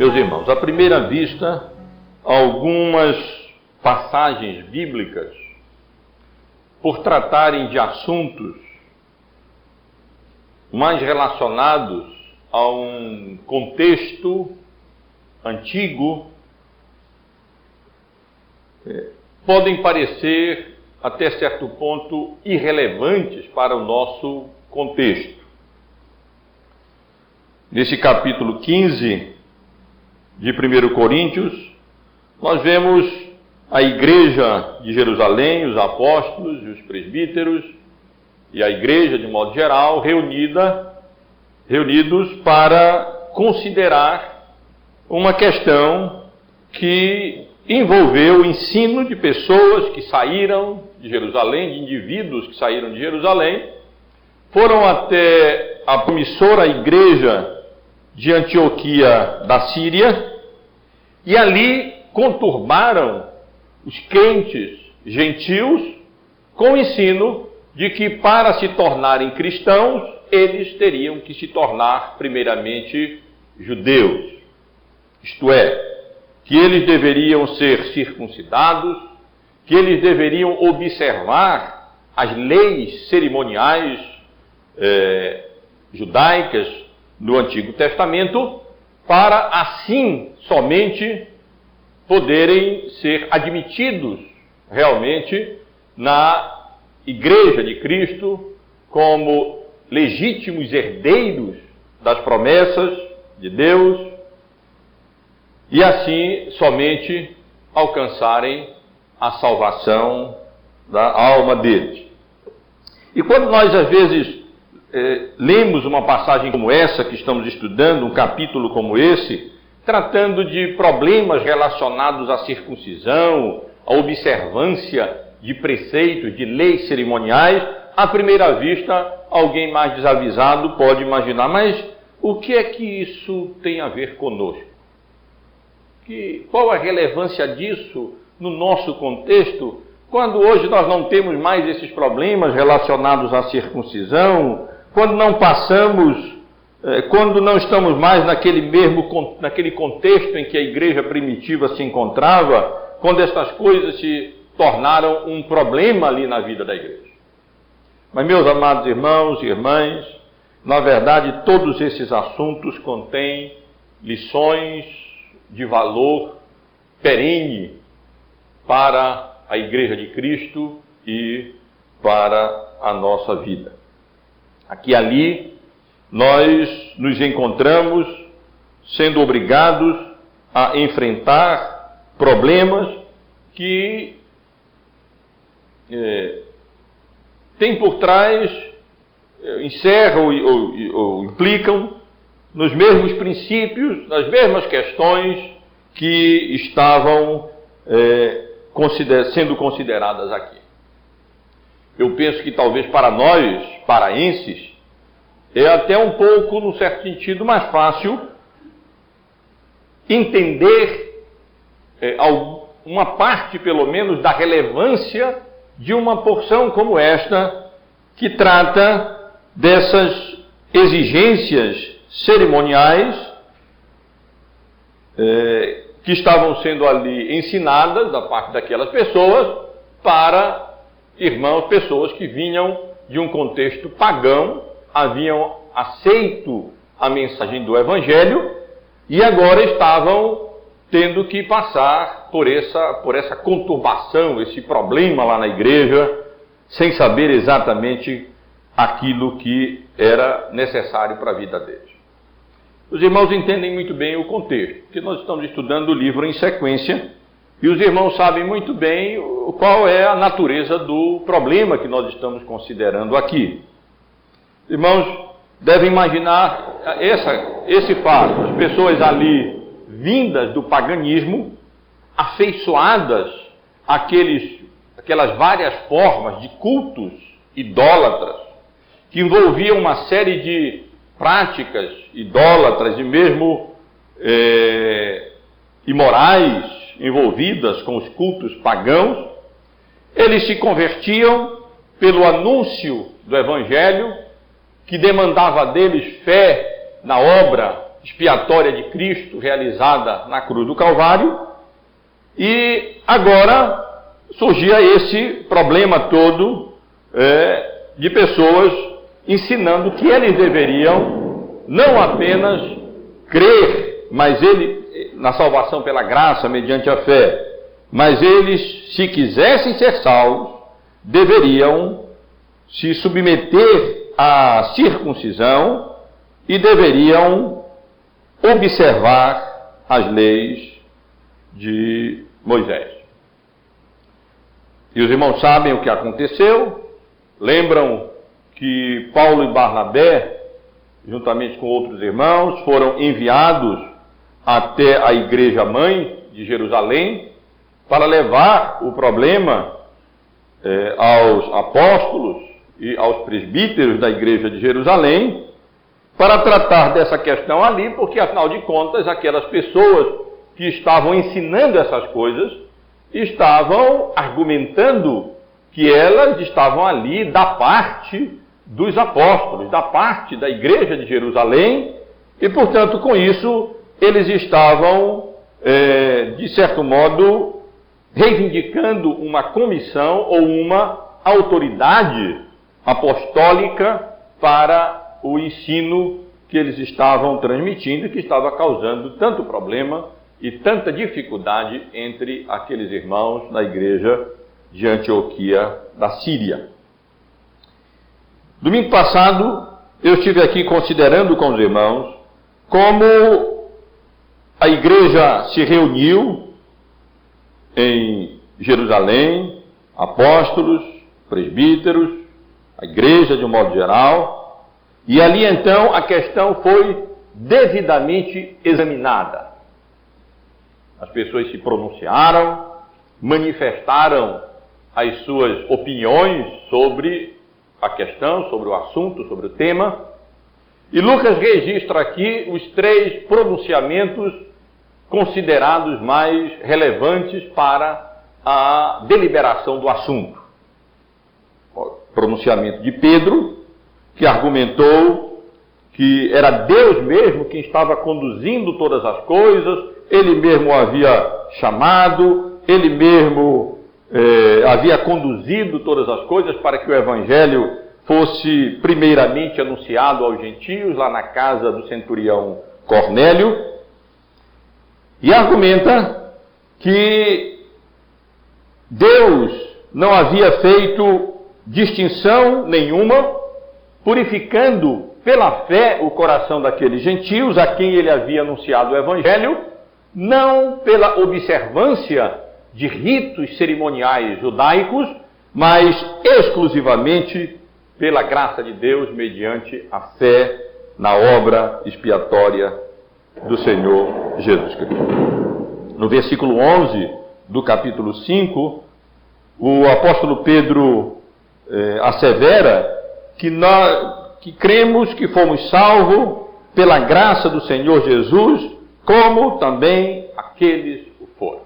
Meus irmãos, à primeira vista, algumas passagens bíblicas, por tratarem de assuntos mais relacionados a um contexto antigo, podem parecer, até certo ponto, irrelevantes para o nosso contexto. Nesse capítulo 15 de 1 Coríntios, nós vemos a igreja de Jerusalém, os apóstolos e os presbíteros, e a igreja, de modo geral, reunidos para considerar uma questão que envolveu o ensino de pessoas que saíram de Jerusalém, de indivíduos que saíram de Jerusalém, foram até a promissora igreja de Antioquia da Síria, e ali conturbaram os crentes gentios com o ensino de que para se tornarem cristãos, eles teriam que se tornar primeiramente judeus. Isto é, que eles deveriam ser circuncidados, que eles deveriam observar as leis cerimoniais judaicas do Antigo Testamento, para assim somente poderem ser admitidos realmente na Igreja de Cristo como legítimos herdeiros das promessas de Deus e assim somente alcançarem a salvação da alma deles. E quando nós às vezes lemos uma passagem como essa que estamos estudando, um capítulo como esse, tratando de problemas relacionados à circuncisão, à observância de preceitos, de leis cerimoniais, à primeira vista, alguém mais desavisado pode imaginar, mas o que é que isso tem a ver conosco? Qual a relevância disso no nosso contexto, quando hoje nós não temos mais esses problemas relacionados à circuncisão, quando não estamos mais naquele contexto em que a igreja primitiva se encontrava, quando estas coisas se tornaram um problema ali na vida da igreja. Mas, meus amados irmãos e irmãs, na verdade, todos esses assuntos contêm lições de valor perene para a igreja de Cristo e para a nossa vida. Aqui e ali, nós nos encontramos sendo obrigados a enfrentar problemas que têm por trás, encerram ou implicam nos mesmos princípios, nas mesmas questões que estavam sendo consideradas aqui. Eu penso que talvez para nós, paraenses, é até um pouco, num certo sentido, mais fácil entender uma parte, pelo menos, da relevância de uma porção como esta, que trata dessas exigências cerimoniais que estavam sendo ali ensinadas da parte daquelas pessoas para pessoas que vinham de um contexto pagão, haviam aceito a mensagem do Evangelho e agora estavam tendo que passar por essa conturbação, esse problema lá na igreja, sem saber exatamente aquilo que era necessário para a vida deles. Os irmãos entendem muito bem o contexto, porque nós estamos estudando o livro em sequência, e os irmãos sabem muito bem qual é a natureza do problema que nós estamos considerando aqui. Irmãos, devem imaginar esse fato, as pessoas ali vindas do paganismo, afeiçoadas àquelas várias formas de cultos idólatras, que envolviam uma série de práticas idólatras e mesmo imorais envolvidas com os cultos pagãos. Eles se convertiam pelo anúncio do Evangelho, que demandava deles fé na obra expiatória de Cristo realizada na cruz do Calvário, e agora surgia esse problema todo de pessoas ensinando que eles deveriam não apenas crer, mas na salvação pela graça, mediante a fé, mas eles, se quisessem ser salvos, deveriam se submeter à circuncisão e deveriam observar as leis de Moisés. E os irmãos sabem o que aconteceu, lembram que Paulo e Barnabé, juntamente com outros irmãos, foram enviados até a igreja mãe de Jerusalém para levar o problema aos apóstolos e aos presbíteros da igreja de Jerusalém, para tratar dessa questão ali, porque afinal de contas aquelas pessoas que estavam ensinando essas coisas estavam argumentando que elas estavam ali da parte dos apóstolos, da parte da igreja de Jerusalém, e portanto com isso eles estavam, de certo modo, reivindicando uma comissão ou uma autoridade apostólica para o ensino que eles estavam transmitindo e que estava causando tanto problema e tanta dificuldade entre aqueles irmãos na igreja de Antioquia da Síria. Domingo passado, eu estive aqui considerando com os irmãos como a igreja se reuniu em Jerusalém, apóstolos, presbíteros, a igreja de um modo geral, e ali então a questão foi devidamente examinada. As pessoas se pronunciaram, manifestaram as suas opiniões sobre a questão, sobre o assunto, sobre o tema, e Lucas registra aqui os 3 pronunciamentos considerados mais relevantes para a deliberação do assunto. O pronunciamento de Pedro, que argumentou que era Deus mesmo quem estava conduzindo todas as coisas, ele mesmo o havia chamado, ele mesmo havia conduzido todas as coisas para que o evangelho fosse primeiramente anunciado aos gentios, lá na casa do centurião Cornélio, e argumenta que Deus não havia feito distinção nenhuma, purificando pela fé o coração daqueles gentios a quem ele havia anunciado o evangelho, não pela observância de ritos cerimoniais judaicos, mas exclusivamente pela graça de Deus mediante a fé na obra expiatória do Senhor Jesus Cristo. No versículo 11 do capítulo 5, o apóstolo Pedro assevera que cremos que fomos salvos pela graça do Senhor Jesus, como também aqueles o foram.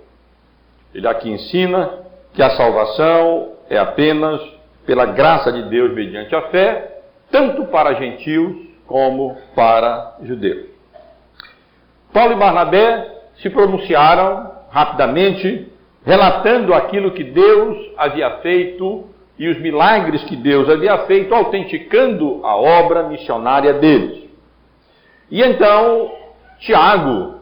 Ele aqui ensina que a salvação é apenas pela graça de Deus mediante a fé, tanto para gentios como para judeus. Paulo e Barnabé se pronunciaram rapidamente, relatando aquilo que Deus havia feito e os milagres que Deus havia feito, autenticando a obra missionária deles. E então, Tiago,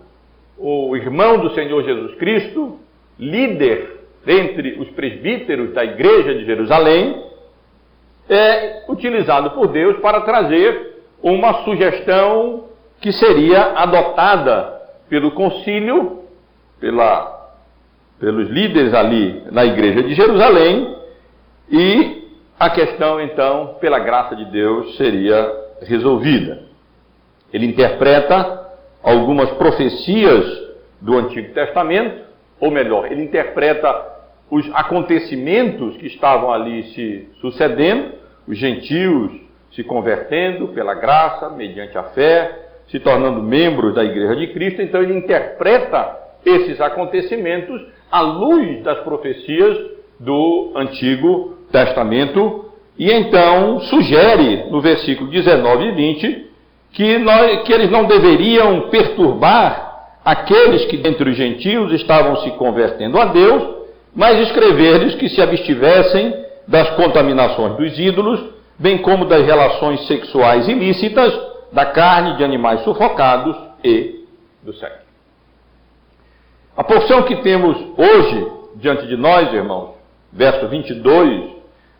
o irmão do Senhor Jesus Cristo, líder entre os presbíteros da igreja de Jerusalém, é utilizado por Deus para trazer uma sugestão que seria adotada pelo concílio, pelos líderes ali na igreja de Jerusalém, e a questão, então, pela graça de Deus, seria resolvida. Ele interpreta algumas profecias do Antigo Testamento, ou melhor, ele interpreta os acontecimentos que estavam ali se sucedendo, os gentios se convertendo pela graça, mediante a fé, se tornando membros da Igreja de Cristo. Então ele interpreta esses acontecimentos à luz das profecias do Antigo Testamento, e então sugere, no versículo 19 e 20, que eles não deveriam perturbar aqueles que dentre os gentios estavam se convertendo a Deus, mas escrever-lhes que se abstivessem das contaminações dos ídolos, bem como das relações sexuais ilícitas, da carne de animais sufocados e do sangue. A porção que temos hoje diante de nós, irmãos, verso 22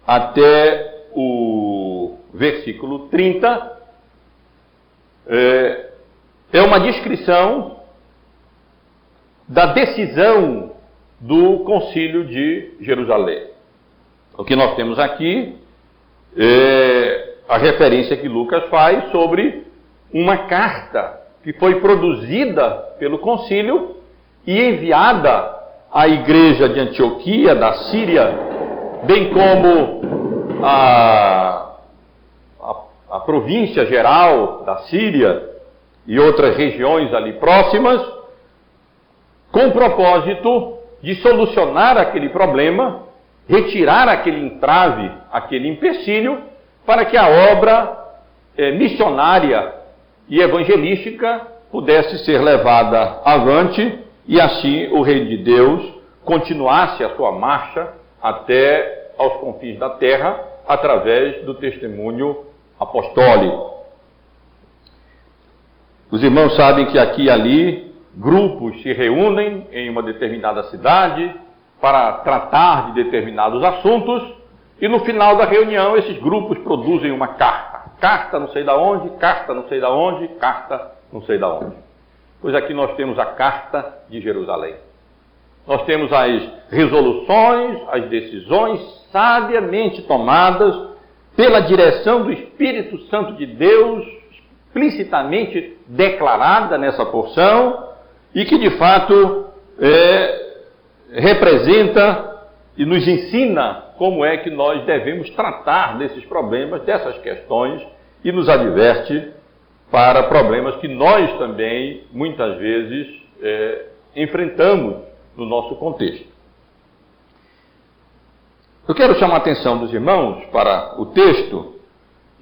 até o versículo 30, é uma descrição da decisão do Concílio de Jerusalém. O que nós temos aqui é a referência que Lucas faz sobre uma carta que foi produzida pelo concílio e enviada à igreja de Antioquia, da Síria, bem como a província geral da Síria e outras regiões ali próximas, com o propósito de solucionar aquele problema, retirar aquele entrave, aquele empecilho, para que a obra missionária e evangelística pudesse ser levada avante e assim o reino de Deus continuasse a sua marcha até aos confins da terra através do testemunho apostólico. Os irmãos sabem que aqui e ali grupos se reúnem em uma determinada cidade para tratar de determinados assuntos e no final da reunião esses grupos produzem uma carta. Carta não sei da onde, carta não sei da onde, carta não sei da onde. Pois aqui nós temos a Carta de Jerusalém. Nós temos as resoluções, as decisões sabiamente tomadas pela direção do Espírito Santo de Deus, explicitamente declarada nessa porção, e que de fato representa e nos ensina como é que nós devemos tratar desses problemas, dessas questões, e nos adverte para problemas que nós também, muitas vezes, enfrentamos no nosso contexto. Eu quero chamar a atenção dos irmãos para o texto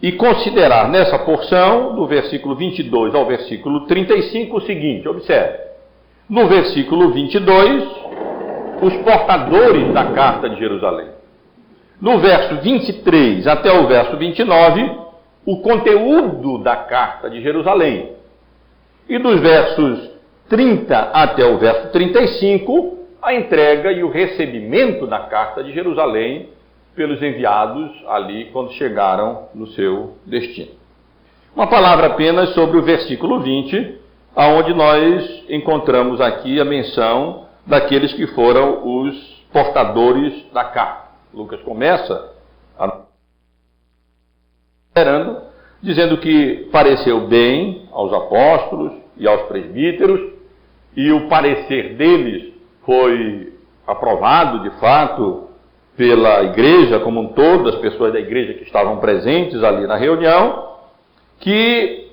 e considerar nessa porção, do versículo 22 ao versículo 35, o seguinte, observe. No versículo 22, os portadores da Carta de Jerusalém. No verso 23 até o verso 29, o conteúdo da Carta de Jerusalém. E dos versos 30 até o verso 35, a entrega e o recebimento da Carta de Jerusalém pelos enviados ali quando chegaram no seu destino. Uma palavra apenas sobre o versículo 20, aonde nós encontramos aqui a menção daqueles que foram os portadores da carta. Lucas começa dizendo que pareceu bem aos apóstolos e aos presbíteros, e o parecer deles foi aprovado de fato pela igreja como um todo, as pessoas da igreja que estavam presentes ali na reunião, que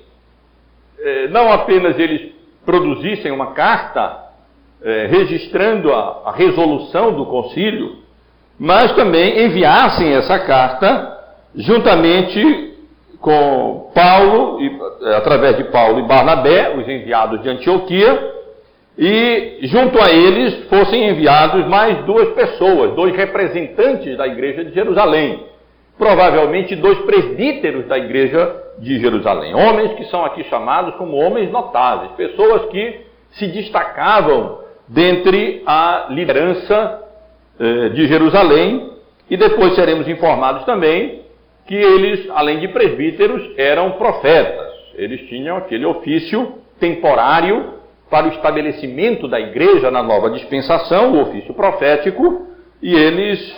não apenas eles produzissem uma carta registrando a resolução do concílio, mas também enviassem essa carta juntamente com Paulo, através de Paulo e Barnabé, os enviados de Antioquia, e junto a eles fossem enviados mais duas pessoas, dois representantes da igreja de Jerusalém, provavelmente dois presbíteros da igreja de Jerusalém, homens que são aqui chamados como homens notáveis, pessoas que se destacavam dentre a liderança de Jerusalém, e depois seremos informados também que eles, além de presbíteros, eram profetas. Eles tinham aquele ofício temporário para o estabelecimento da igreja na nova dispensação, o ofício profético, e eles,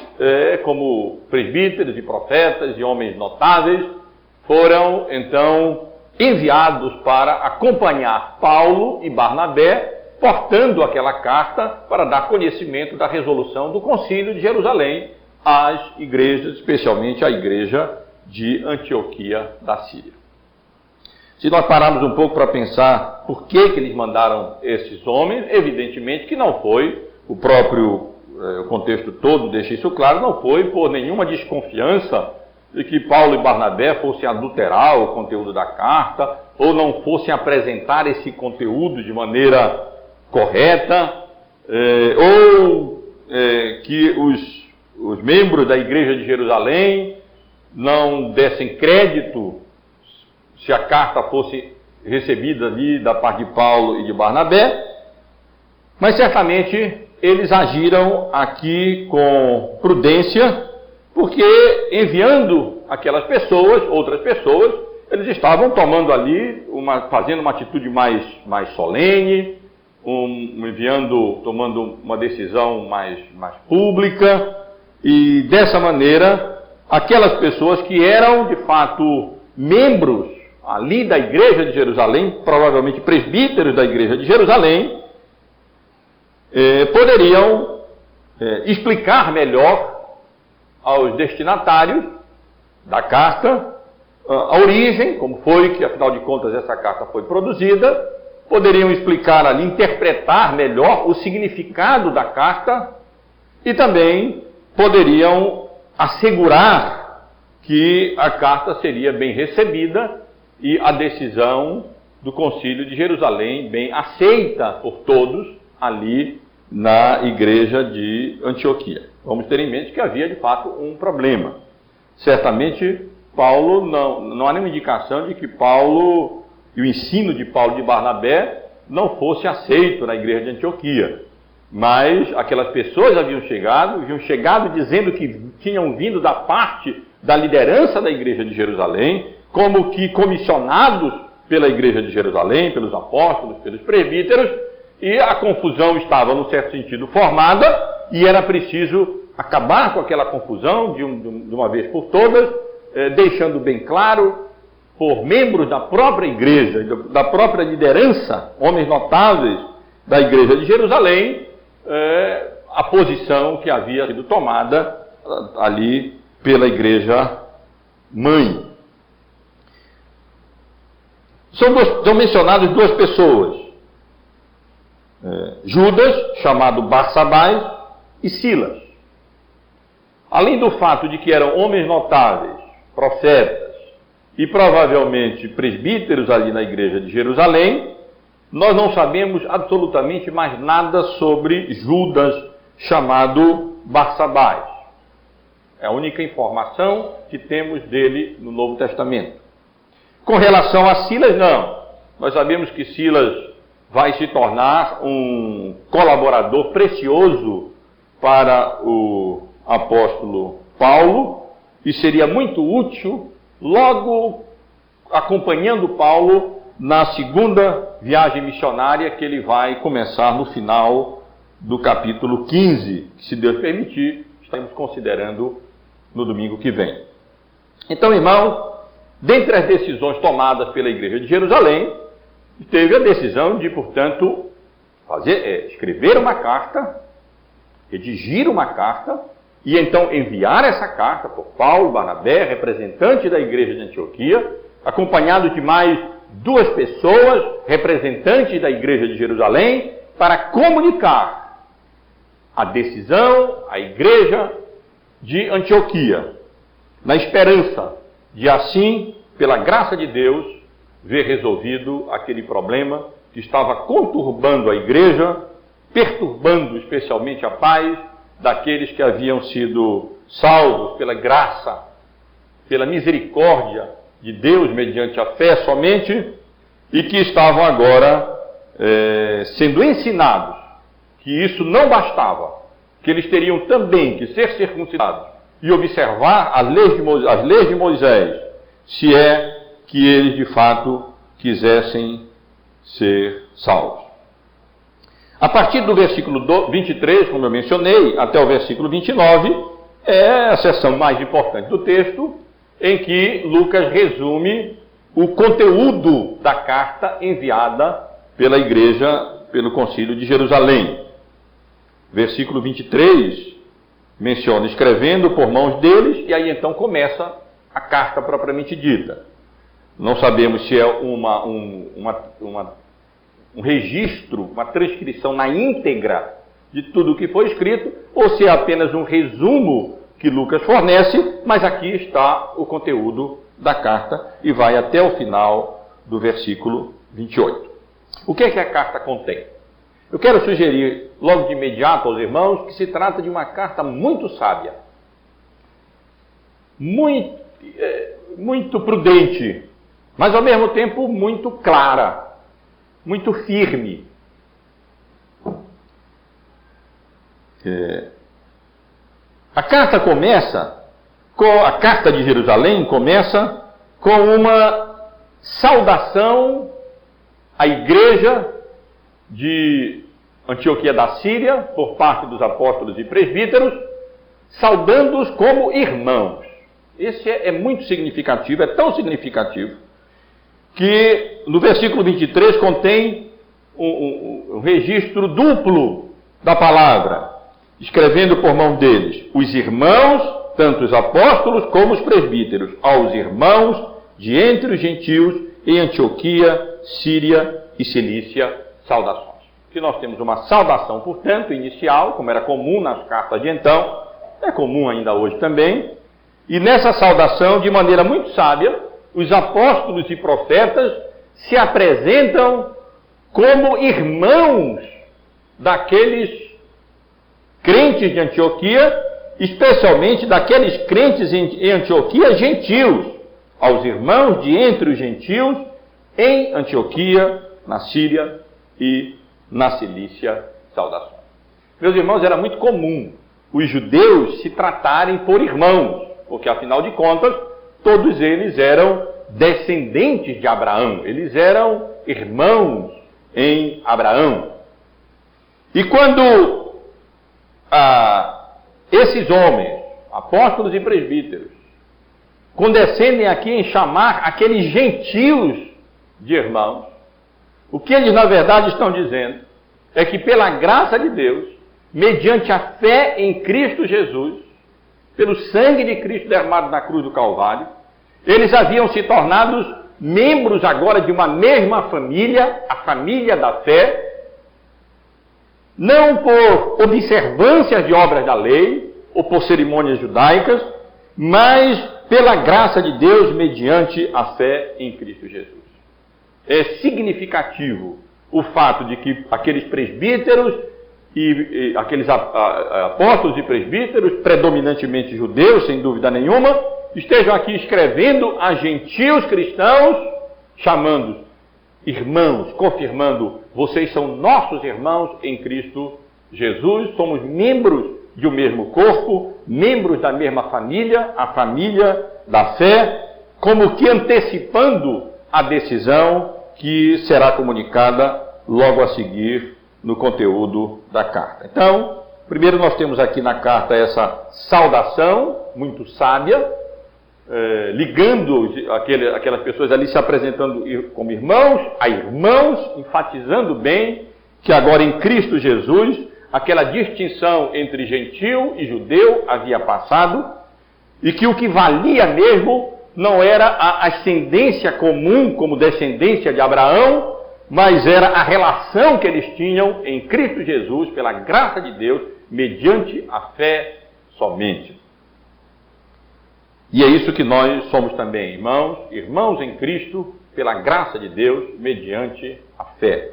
como presbíteros e profetas e homens notáveis, foram então enviados para acompanhar Paulo e Barnabé, portando aquela carta para dar conhecimento da resolução do Concílio de Jerusalém às igrejas, especialmente à igreja de Antioquia da Síria. Se nós pararmos um pouco para pensar por que eles mandaram esses homens, evidentemente que não foi, o próprio contexto todo deixa isso claro, não foi por nenhuma desconfiança de que Paulo e Barnabé fossem adulterar o conteúdo da carta, ou não fossem apresentar esse conteúdo de maneira correta, que os membros da igreja de Jerusalém não dessem crédito se a carta fosse recebida ali da parte de Paulo e de Barnabé, mas certamente eles agiram aqui com prudência, porque enviando aquelas pessoas, outras pessoas, eles estavam tomando ali, fazendo uma atitude mais solene, tomando uma decisão mais pública, e dessa maneira, aquelas pessoas que eram de fato membros ali da igreja de Jerusalém, provavelmente presbíteros da igreja de Jerusalém, poderiam explicar melhor aos destinatários da carta a origem, como foi que, afinal de contas, essa carta foi produzida, poderiam explicar ali, interpretar melhor o significado da carta e também poderiam assegurar que a carta seria bem recebida e a decisão do Concílio de Jerusalém bem aceita por todos ali na igreja de Antioquia. Vamos ter em mente que havia de fato um problema. Certamente Paulo, não há nenhuma indicação de que Paulo e o ensino de Paulo e de Barnabé não fosse aceito na igreja de Antioquia. Mas aquelas pessoas haviam chegado dizendo que tinham vindo da parte da liderança da igreja de Jerusalém, como que comissionados pela igreja de Jerusalém, pelos apóstolos, pelos presbíteros, e a confusão estava, num certo sentido, formada, e era preciso acabar com aquela confusão de uma vez por todas, deixando bem claro, por membros da própria igreja, da própria liderança, homens notáveis da igreja de Jerusalém, a posição que havia sido tomada ali pela igreja mãe. São mencionadas duas pessoas, Judas, chamado Barsabás, e Silas. Além do fato de que eram homens notáveis, profetas e provavelmente presbíteros ali na igreja de Jerusalém, nós não sabemos absolutamente mais nada sobre Judas, chamado Barsabás. É a única informação que temos dele no Novo Testamento. Com relação a Silas, não. Nós sabemos que Silas vai se tornar um colaborador precioso para o apóstolo Paulo e seria muito útil logo acompanhando Paulo na segunda viagem missionária que ele vai começar no final do capítulo 15, que, se Deus permitir, estaremos considerando no domingo que vem. Então, irmão, dentre as decisões tomadas pela igreja de Jerusalém, teve a decisão de, portanto, escrever uma carta, redigir uma carta, e então enviar essa carta por Paulo, Barnabé, representante da igreja de Antioquia, acompanhado de mais duas pessoas, representantes da igreja de Jerusalém, para comunicar a decisão à igreja de Antioquia, na esperança de assim, pela graça de Deus, ver resolvido aquele problema que estava conturbando a igreja, perturbando especialmente a paz daqueles que haviam sido salvos pela graça, pela misericórdia de Deus mediante a fé somente, e que estavam agora sendo ensinados que isso não bastava, que eles teriam também que ser circuncidados e observar as leis de Moisés, se é que eles de fato quisessem ser salvos. A partir do versículo 23, como eu mencionei, até o versículo 29, é a seção mais importante do texto, em que Lucas resume o conteúdo da carta enviada pela igreja, pelo Concílio de Jerusalém. Versículo 23 menciona escrevendo por mãos deles, e aí então começa a carta propriamente dita. Não sabemos se é um registro, uma transcrição na íntegra de tudo o que foi escrito, ou se é apenas um resumo que Lucas fornece, mas aqui está o conteúdo da carta e vai até o final do versículo 28. O que é que a carta contém? Eu quero sugerir logo de imediato aos irmãos que se trata de uma carta muito sábia, muito prudente, mas ao mesmo tempo muito clara, muito firme. A carta de Jerusalém começa com uma saudação à igreja de Antioquia da Síria, por parte dos apóstolos e presbíteros, saudando-os como irmãos. Esse é muito significativo, é tão significativo, que no versículo 23 contém um registro duplo da palavra, escrevendo por mão deles, os irmãos, tanto os apóstolos como os presbíteros, aos irmãos de entre os gentios em Antioquia, Síria e Cilícia, saudações. Que nós temos uma saudação, portanto, inicial, como era comum nas cartas de então, é comum ainda hoje também, e nessa saudação, de maneira muito sábia, os apóstolos e profetas se apresentam como irmãos daqueles crentes de Antioquia, especialmente daqueles crentes em Antioquia gentios, aos irmãos de entre os gentios em Antioquia, na Síria e na Cilícia, saudações. Meus irmãos, era muito comum os judeus se tratarem por irmãos, porque afinal de contas, todos eles eram descendentes de Abraão, eles eram irmãos em Abraão. E quando esses homens, apóstolos e presbíteros, condescendem aqui em chamar aqueles gentios de irmãos, o que eles na verdade estão dizendo é que pela graça de Deus, mediante a fé em Cristo Jesus, pelo sangue de Cristo derramado na cruz do Calvário, eles haviam se tornado membros agora de uma mesma família, a família da fé, não por observâncias de obras da lei, ou por cerimônias judaicas, mas pela graça de Deus mediante a fé em Cristo Jesus. É significativo o fato de que aqueles presbíteros e aqueles apóstolos e presbíteros, predominantemente judeus, sem dúvida nenhuma, estejam aqui escrevendo a gentios cristãos, chamando irmãos, confirmando, vocês são nossos irmãos em Cristo Jesus, somos membros de um mesmo corpo, membros da mesma família, a família da fé, como que antecipando a decisão que será comunicada logo a seguir no conteúdo da carta. Então, primeiro nós temos aqui na carta essa saudação muito sábia, ligando aquelas pessoas ali se apresentando como irmãos, a irmãos, enfatizando bem que agora em Cristo Jesus, aquela distinção entre gentio e judeu havia passado, e que o que valia mesmo não era a ascendência comum como descendência de Abraão, mas era a relação que eles tinham em Cristo Jesus, pela graça de Deus, mediante a fé somente. E é isso que nós somos também, irmãos em Cristo, pela graça de Deus, mediante a fé.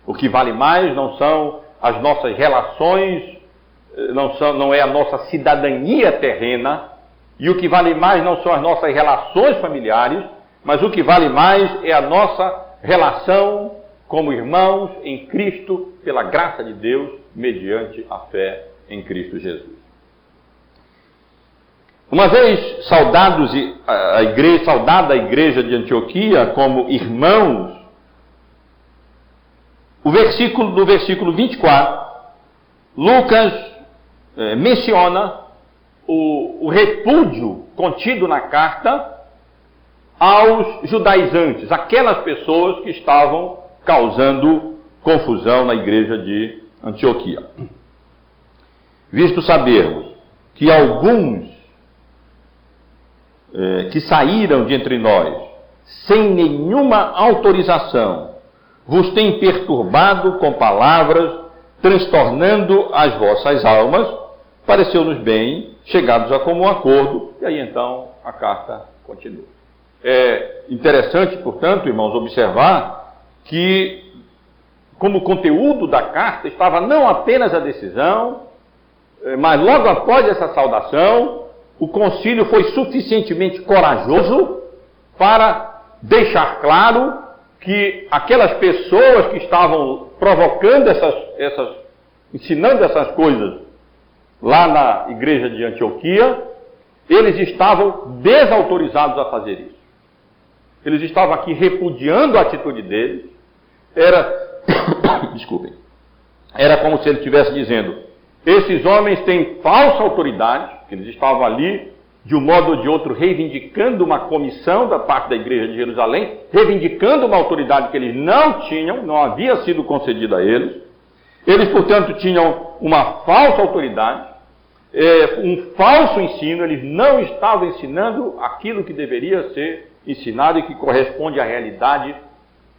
O que vale mais não são as nossas relações, não é a nossa cidadania terrena, e o que vale mais não são as nossas relações familiares, mas o que vale mais é a nossa relação como irmãos em Cristo, pela graça de Deus, mediante a fé em Cristo Jesus. Uma vez saudada a igreja de Antioquia como irmãos, do versículo 24, Lucas menciona o repúdio contido na carta aos judaizantes, aquelas pessoas que estavam causando confusão na igreja de Antioquia. Visto sabermos que alguns que saíram de entre nós, sem nenhuma autorização, vos têm perturbado com palavras, transtornando as vossas almas, pareceu-nos bem, chegados a comum acordo, e aí então a carta continua. É interessante, portanto, irmãos, observar que, como conteúdo da carta, estava não apenas a decisão, mas logo após essa saudação, o concílio foi suficientemente corajoso para deixar claro que aquelas pessoas que estavam provocando ensinando essas coisas lá na igreja de Antioquia, eles estavam desautorizados a fazer isso. Eles estavam aqui repudiando a atitude deles. Desculpem. Era como se ele estivesse dizendo: esses homens têm falsa autoridade. Eles estavam ali, de um modo ou de outro, reivindicando uma comissão da parte da igreja de Jerusalém, reivindicando uma autoridade que eles não tinham, não havia sido concedida a eles. Eles, portanto, tinham uma falsa autoridade, um falso ensino. Eles não estavam ensinando aquilo que deveria ser ensinado e que corresponde à realidade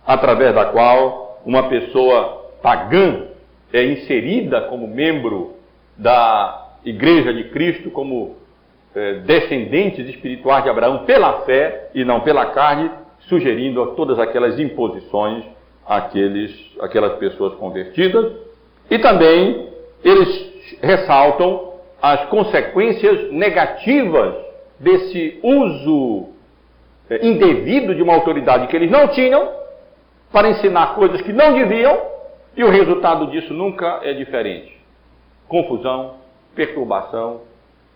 através da qual uma pessoa pagã é inserida como membro da Igreja de Cristo, como descendentes espirituais de Abraão pela fé e não pela carne, sugerindo todas aquelas imposições àquelas pessoas convertidas. E também eles ressaltam as consequências negativas desse uso indevido de uma autoridade que eles não tinham para ensinar coisas que não deviam, e o resultado disso nunca é diferente: confusão, perturbação,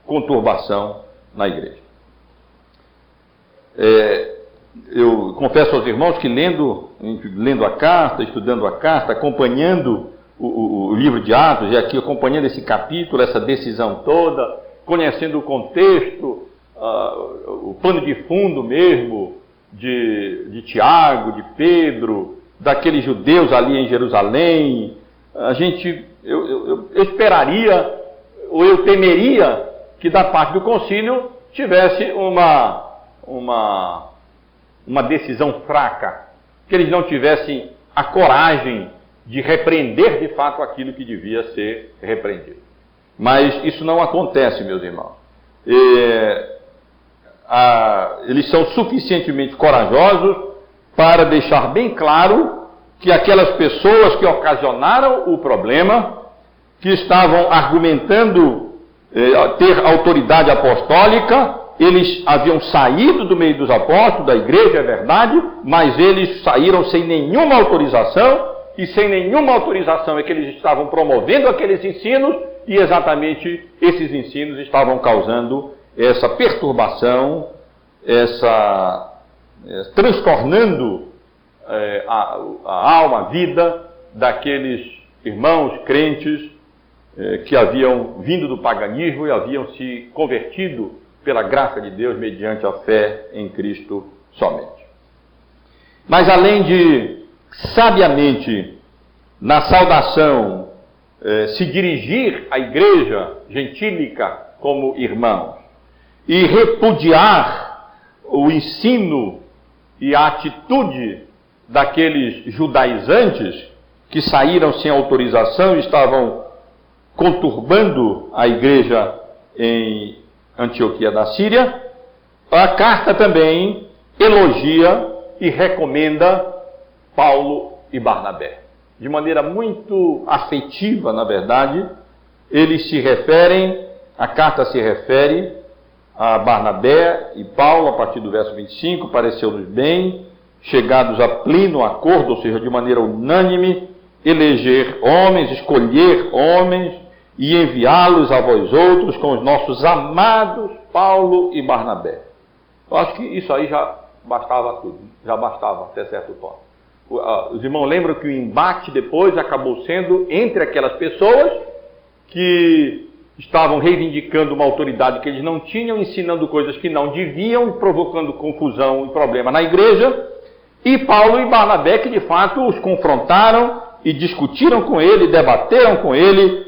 conturbação na igreja. Eu confesso aos irmãos que lendo a carta, estudando a carta, acompanhando o livro de Atos, e aqui acompanhando esse capítulo, essa decisão toda, conhecendo o contexto, o pano de fundo mesmo de Tiago, de Pedro, daqueles judeus ali em Jerusalém, eu esperaria, ou eu temeria, que da parte do concílio tivesse uma decisão fraca, que eles não tivessem a coragem de repreender de fato aquilo que devia ser repreendido. Mas isso não acontece, meus irmãos. Eles são suficientemente corajosos para deixar bem claro que aquelas pessoas que ocasionaram o problema, que estavam argumentando ter autoridade apostólica, eles haviam saído do meio dos apóstolos, da igreja, é verdade, mas eles saíram sem nenhuma autorização, e sem nenhuma autorização é que eles estavam promovendo aqueles ensinos, e exatamente esses ensinos estavam causando essa perturbação, transtornando a alma, a vida daqueles irmãos crentes que haviam vindo do paganismo e haviam se convertido pela graça de Deus mediante a fé em Cristo somente. Mas além de sabiamente, na saudação, se dirigir à igreja gentílica como irmãos e repudiar o ensino e a atitude daqueles judaizantes que saíram sem autorização e estavam conturbando a igreja em Antioquia da Síria, a carta também elogia e recomenda Paulo e Barnabé. De maneira muito afetiva, na verdade, a carta se refere a Barnabé e Paulo, a partir do verso 25, pareceu-nos bem, chegados a pleno acordo, ou seja, de maneira unânime, escolher homens e enviá-los a vós outros com os nossos amados Paulo e Barnabé. Eu acho que isso aí já bastava tudo, já bastava até certo ponto. Os irmãos lembram que o embate depois acabou sendo entre aquelas pessoas que estavam reivindicando uma autoridade que eles não tinham, ensinando coisas que não deviam, provocando confusão e problema na igreja, e Paulo e Barnabé, que de fato os confrontaram e discutiram com ele, debateram com eles,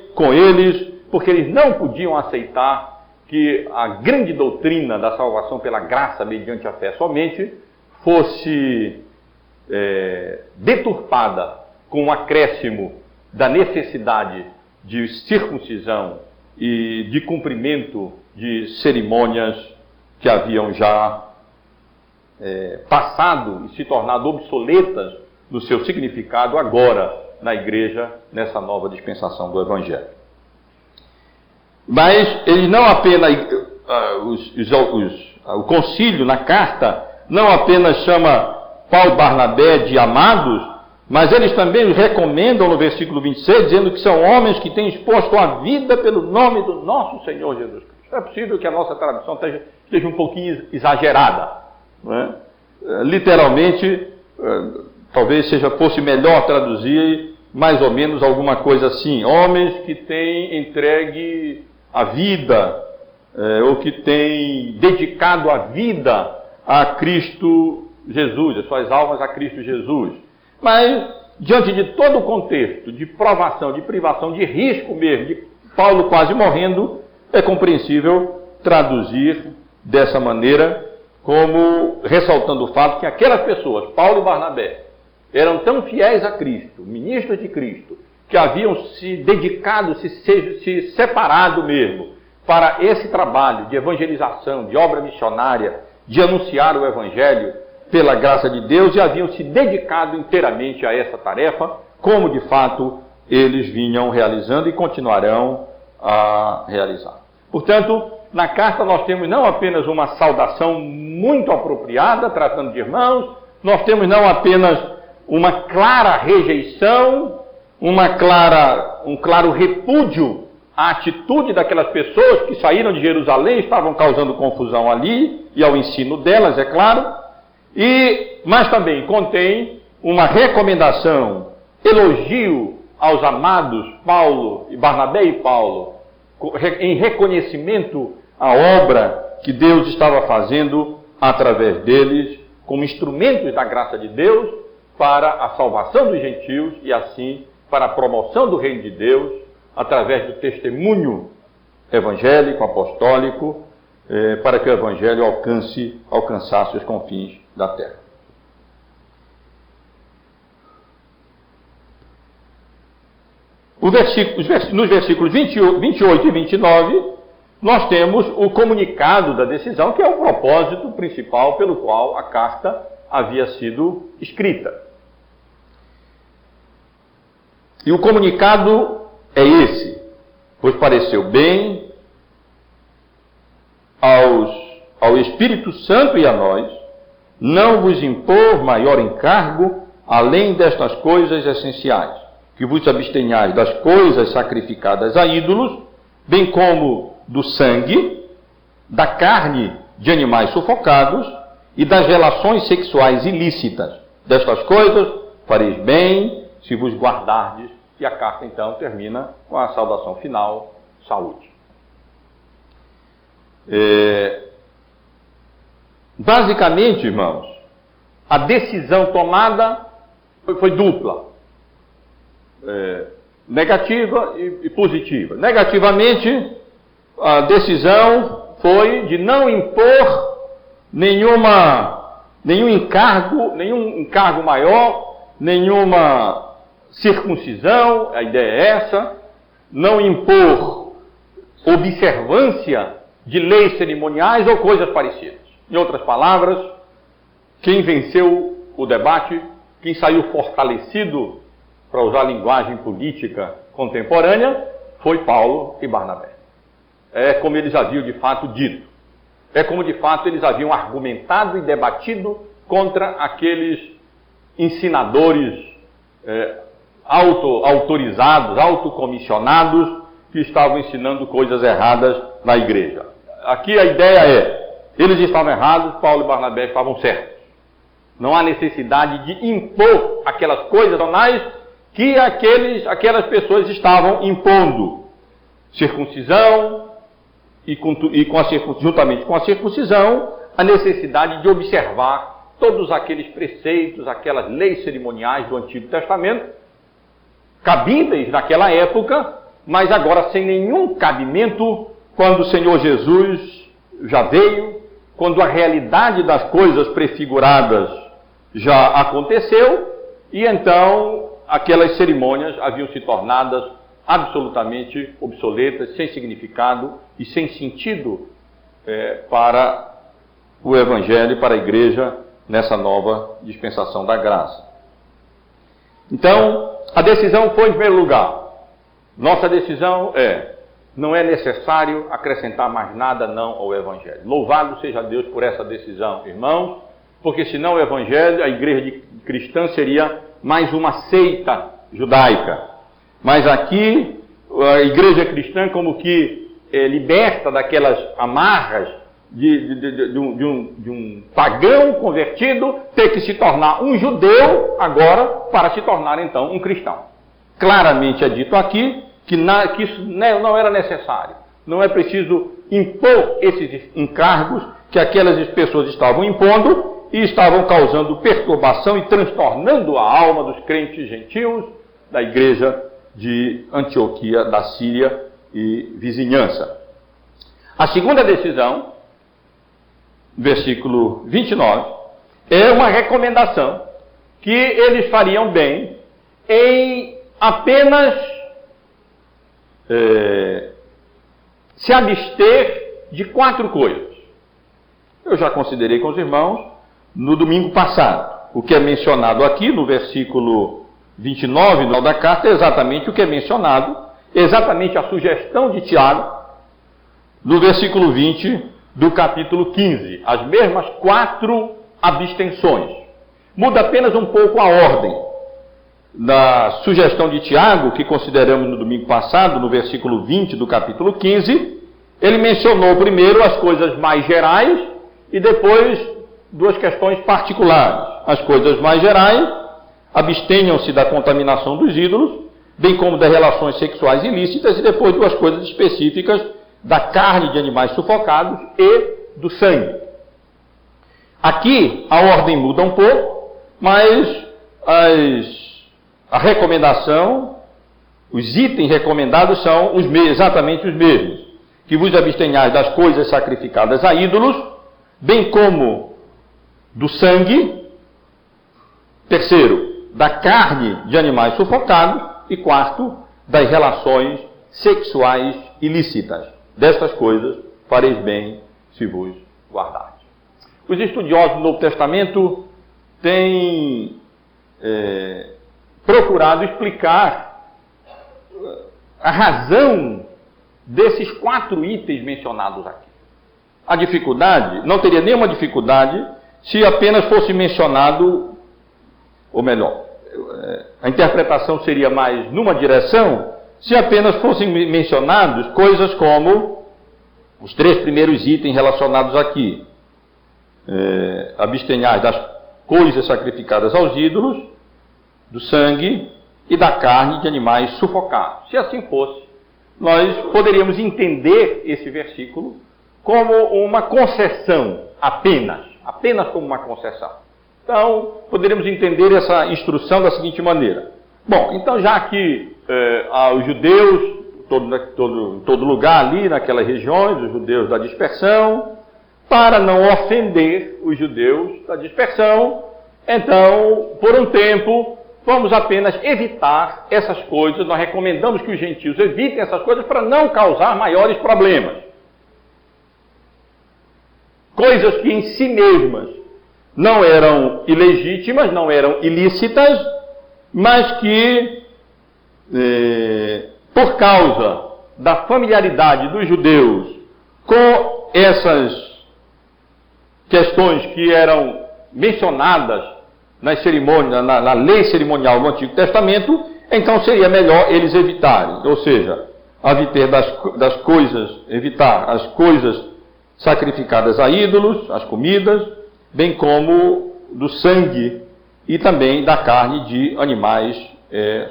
porque eles não podiam aceitar que a grande doutrina da salvação pela graça mediante a fé somente fosse deturpada com o acréscimo da necessidade de circuncisão e de cumprimento de cerimônias que haviam já passado e se tornado obsoletas no seu significado agora na igreja, nessa nova dispensação do Evangelho. Mas eles não apenas, o concílio na carta não apenas chama Paulo e Barnabé de amados, mas eles também os recomendam no versículo 26, dizendo que são homens que têm exposto a vida pelo nome do nosso Senhor Jesus Cristo. É possível que a nossa tradução esteja um pouquinho exagerada, não é? Literalmente, talvez fosse melhor traduzir mais ou menos alguma coisa assim: homens que têm entregue a vida, ou que têm dedicado a vida a Cristo Jesus, as suas almas a Cristo Jesus. Mas, diante de todo o contexto de provação, de privação, de risco mesmo, de Paulo quase morrendo, é compreensível traduzir dessa maneira, como ressaltando o fato que aquelas pessoas, Paulo e Barnabé, eram tão fiéis a Cristo, ministros de Cristo, que haviam se dedicado, se separado mesmo para esse trabalho de evangelização, de obra missionária, de anunciar o Evangelho pela graça de Deus, e haviam se dedicado inteiramente a essa tarefa, como de fato eles vinham realizando e continuarão a realizar. Portanto, na carta nós temos não apenas uma saudação muito apropriada, tratando de irmãos, nós temos não apenas uma clara rejeição, um claro repúdio à atitude daquelas pessoas que saíram de Jerusalém, estavam causando confusão ali, e ao ensino delas, é claro, mas também contém uma recomendação, elogio aos amados Paulo e Barnabé e Paulo, em reconhecimento à obra que Deus estava fazendo através deles, como instrumentos da graça de Deus para a salvação dos gentios e assim para a promoção do reino de Deus através do testemunho evangélico, apostólico, para que o evangelho alcançasse os confins da terra. Nos versículos 28 e 29, nós temos o comunicado da decisão, que é o propósito principal pelo qual a carta havia sido escrita. E o comunicado é esse: pois pareceu bem ao Espírito Santo e a nós não vos impor maior encargo além destas coisas essenciais, que vos abstenhais das coisas sacrificadas a ídolos, bem como do sangue, da carne de animais sufocados e das relações sexuais ilícitas. Destas coisas fareis bem se vos guardardes. E a carta então termina com a saudação final: saúde. Basicamente, irmãos, a decisão tomada foi dupla. Negativa e positiva. Negativamente, a decisão foi de não impor nenhum encargo maior, nenhuma circuncisão, a ideia é essa, não impor observância de leis cerimoniais ou coisas parecidas. Em outras palavras, quem venceu o debate, quem saiu fortalecido, para usar a linguagem política contemporânea, foi Paulo e Barnabé. É como eles haviam de fato dito. É como de fato eles haviam argumentado e debatido contra aqueles ensinadores autorizados, autocomissionados, que estavam ensinando coisas erradas na igreja. Aqui a ideia é: eles estavam errados, Paulo e Barnabé estavam certos. Não há necessidade de impor aquelas coisas banais que aquelas pessoas estavam impondo. Circuncisão e juntamente com a circuncisão, a necessidade de observar todos aqueles preceitos, aquelas leis cerimoniais do Antigo Testamento, cabíveis naquela época, mas agora sem nenhum cabimento quando o Senhor Jesus já veio, quando a realidade das coisas prefiguradas já aconteceu, e então aquelas cerimônias haviam se tornado absolutamente obsoletas, sem significado e sem sentido para o Evangelho e para a Igreja nessa nova dispensação da graça. Então, a decisão foi em primeiro lugar. Nossa decisão não é necessário acrescentar mais nada não ao Evangelho. Louvado seja Deus por essa decisão, irmãos, porque senão o Evangelho, a igreja cristã seria mais uma seita judaica. Mas aqui, a igreja cristã como que liberta daquelas amarras de um pagão convertido ter que se tornar um judeu agora para se tornar então um cristão. Claramente é dito aqui que isso não era necessário. Não é preciso impor esses encargos que aquelas pessoas estavam impondo e estavam causando perturbação e transtornando a alma dos crentes gentios da igreja de Antioquia, da Síria e vizinhança. A segunda decisão, versículo 29, é uma recomendação que eles fariam bem em apenas se abster de 4 coisas. Eu já considerei com os irmãos no domingo passado. O que é mencionado aqui no versículo 29 no final da carta é exatamente o que é mencionado, exatamente a sugestão de Tiago no versículo 20 do capítulo 15. As mesmas 4 abstenções. Muda apenas um pouco a ordem. Na sugestão de Tiago, que consideramos no domingo passado, no versículo 20 do capítulo 15, ele mencionou primeiro as coisas mais gerais e depois 2 questões particulares. As coisas mais gerais, abstenham-se da contaminação dos ídolos, bem como das relações sexuais ilícitas, e depois 2 coisas específicas da carne de animais sufocados e do sangue. Aqui a ordem muda um pouco, mas a recomendação, os itens recomendados são exatamente os mesmos. Que vos abstenhais das coisas sacrificadas a ídolos, bem como do sangue. Terceiro, da carne de animais sufocados. E quarto, das relações sexuais ilícitas. Destas coisas fareis bem se vos guardardes. Os estudiosos do Novo Testamento têm procurado explicar a razão desses 4 itens mencionados aqui. A dificuldade, não teria nenhuma dificuldade se apenas fosse mencionado, ou melhor, a interpretação seria mais numa direção, se apenas fossem mencionados coisas como os 3 primeiros itens relacionados aqui. Abstenhais das coisas sacrificadas aos ídolos, do sangue e da carne de animais sufocados. Se assim fosse, nós poderíamos entender esse versículo como uma concessão apenas como uma concessão. Então, poderíamos entender essa instrução da seguinte maneira. Bom, então já que os judeus, em todo lugar ali, naquelas regiões, os judeus da dispersão, para não ofender os judeus da dispersão, então, por um tempo, vamos apenas evitar essas coisas. Nós recomendamos que os gentios evitem essas coisas para não causar maiores problemas. Coisas que em si mesmas não eram ilegítimas, não eram ilícitas, mas que, por causa da familiaridade dos judeus com essas questões que eram mencionadas nas cerimônias, na lei cerimonial do Antigo Testamento, então seria melhor eles evitarem, ou seja, evitar as coisas sacrificadas a ídolos, as comidas, bem como do sangue e também da carne de animais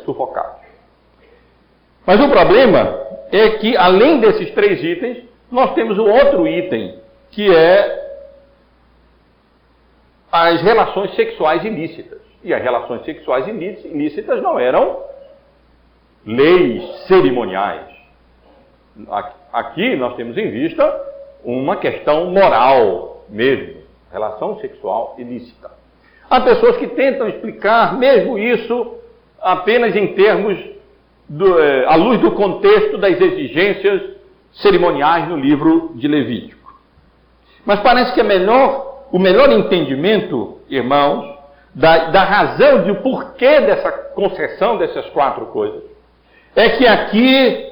sufocados. Mas o problema é que, além desses 3 itens, nós temos um outro item, que é as relações sexuais ilícitas. E as relações sexuais ilícitas não eram leis cerimoniais. Aqui nós temos em vista uma questão moral mesmo, relação sexual ilícita. Há pessoas que tentam explicar mesmo isso apenas em termos à luz do contexto das exigências cerimoniais no livro de Levítico. Mas parece que o melhor entendimento, irmãos, da razão de porquê dessa concessão dessas 4 coisas, é que aqui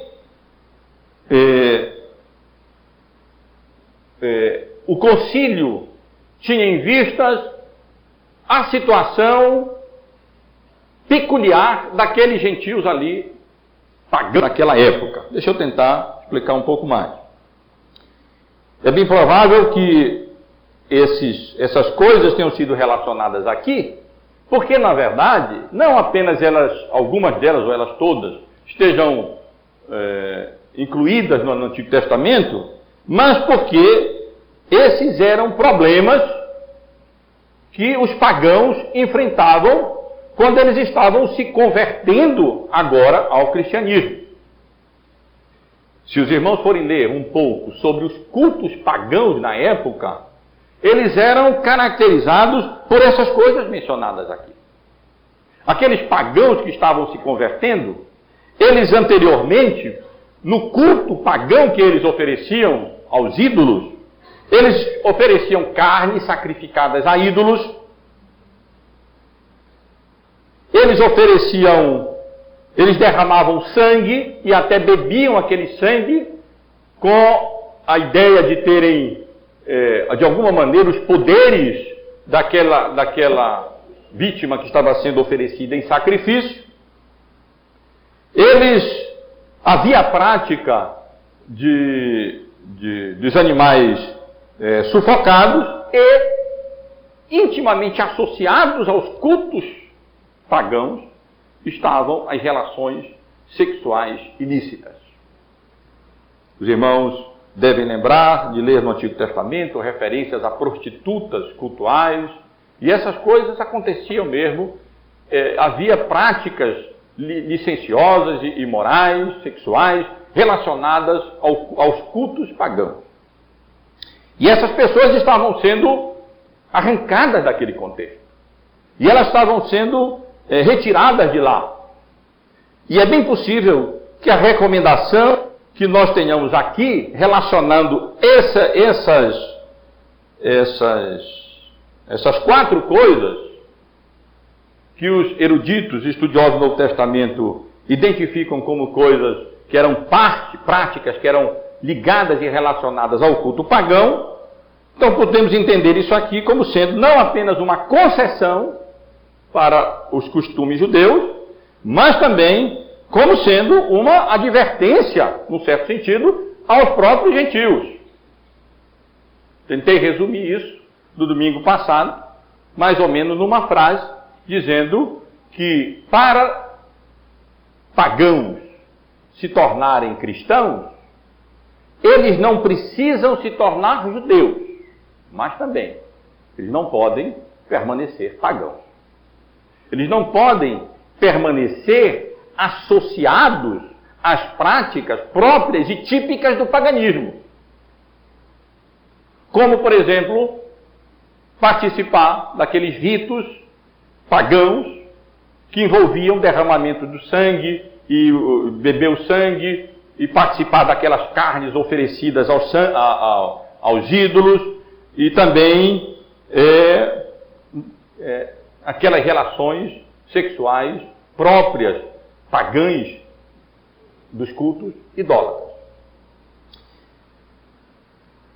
o concílio tinha em vistas a situação peculiar daqueles gentios ali, pagãos naquela época. Deixa eu tentar explicar um pouco mais. É bem provável que essas coisas tenham sido relacionadas aqui, porque, na verdade, não apenas algumas delas, ou elas todas, estejam incluídas no Antigo Testamento, mas porque esses eram problemas que os pagãos enfrentavam quando eles estavam se convertendo agora ao cristianismo. Se os irmãos forem ler um pouco sobre os cultos pagãos na época, eles eram caracterizados por essas coisas mencionadas aqui. Aqueles pagãos que estavam se convertendo, eles anteriormente, no culto pagão que eles ofereciam aos ídolos, eles ofereciam carnes sacrificadas a ídolos, eles derramavam sangue e até bebiam aquele sangue com a ideia de terem, de alguma maneira, os poderes daquela vítima que estava sendo oferecida em sacrifício. Havia a prática dos animais sufocados e, intimamente associados aos cultos pagãos, estavam as relações sexuais ilícitas. Os irmãos devem lembrar de ler no Antigo Testamento referências a prostitutas cultuais, e essas coisas aconteciam mesmo. Havia práticas licenciosas e imorais, sexuais, relacionadas aos cultos pagãos. E essas pessoas estavam sendo arrancadas daquele contexto. E elas estavam sendo retiradas de lá. E é bem possível que a recomendação que nós tenhamos aqui, relacionando essas 4 coisas que os eruditos estudiosos do Novo Testamento identificam como coisas que eram práticas que eram ligadas e relacionadas ao culto pagão, então podemos entender isso aqui como sendo não apenas uma concessão para os costumes judeus, mas também como sendo uma advertência, num certo sentido, aos próprios gentios. Tentei resumir isso no domingo passado, mais ou menos numa frase, dizendo que para pagãos se tornarem cristãos, eles não precisam se tornar judeus, mas também eles não podem permanecer pagãos. Eles não podem permanecer associados às práticas próprias e típicas do paganismo. Como, por exemplo, participar daqueles ritos pagãos que envolviam derramamento do sangue e beber o sangue e participar daquelas carnes oferecidas aos ídolos e também aquelas relações sexuais próprias, pagãs, dos cultos idólatras.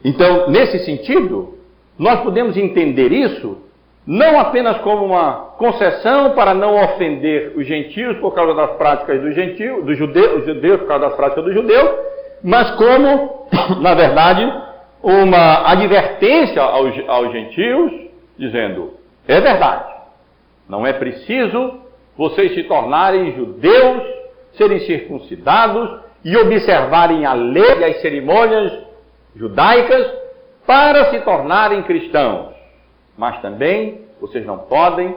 Então, nesse sentido, nós podemos entender isso não apenas como uma concessão para não ofender os gentios por causa das práticas dos judeus por causa das práticas dos judeus, mas como, na verdade, uma advertência aos gentios, dizendo: é verdade, não é preciso vocês se tornarem judeus, serem circuncidados e observarem a lei e as cerimônias judaicas para se tornarem cristãos. Mas também vocês não podem